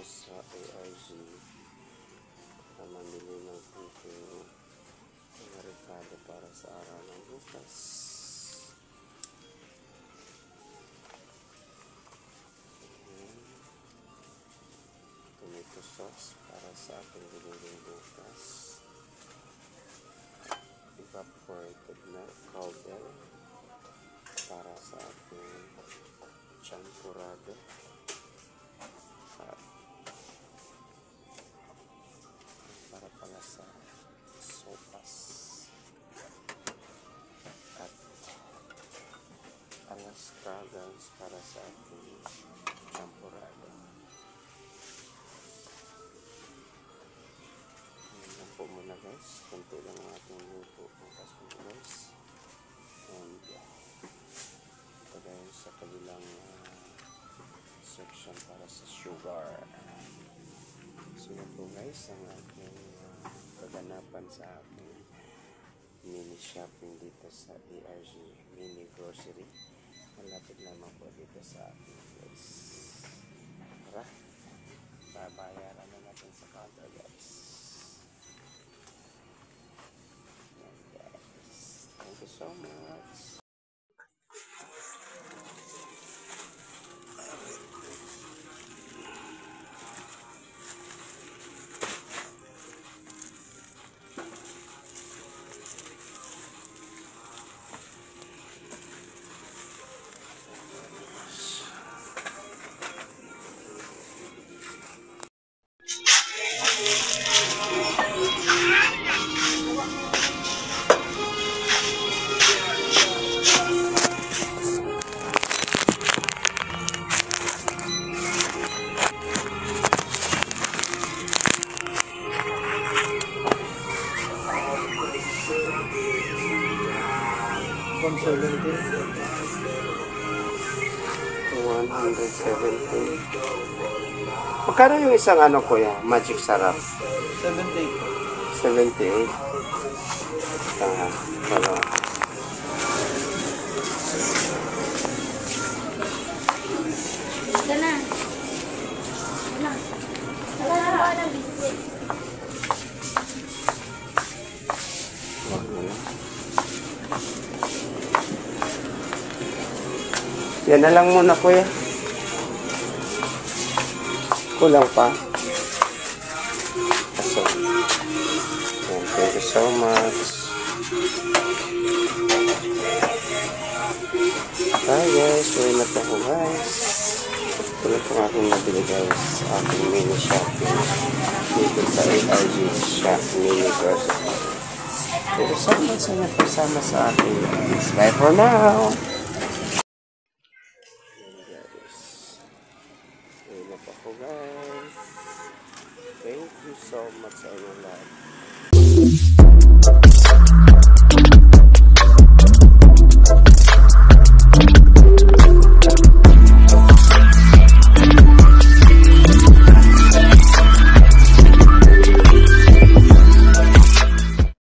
sa ARG na mamili ng kunting rekado para sa araw ng bukas. Tomato sauce para sa ating giniling bukas. Evaporated milk powder para sa ating champurado. Para pala sa sopas. At alascagans para sa ating champurado. Ayan lang po muna guys. Kunti lang ang ating luto bukas po guys. And ito guys sa kabilang section para sa sugar. So yun po guys ang ating kaganapan sa ating mini shopping dito sa ARG mini grocery. Malapit lamang po dito sa ating guys. Tara, babayaran na natin sa counter guys. Yan guys. Thank you so much. Magkano yung isang ano kuya? Magic sarap? 78. 78. Wala. Ito na. Wala ba ng biscuit? Wag mo na. Yan na lang muna kuya. Kulang pa. So, thank you so much. Hi guys, uwi na po ako guys. Ito na po aking nabili guys sa aking mini shopping dito sa ARG shop mini grocery. Thank you so much sa nagpasama sa akin guys. Bye for now. Guys, thank you so much sa inyong lahat.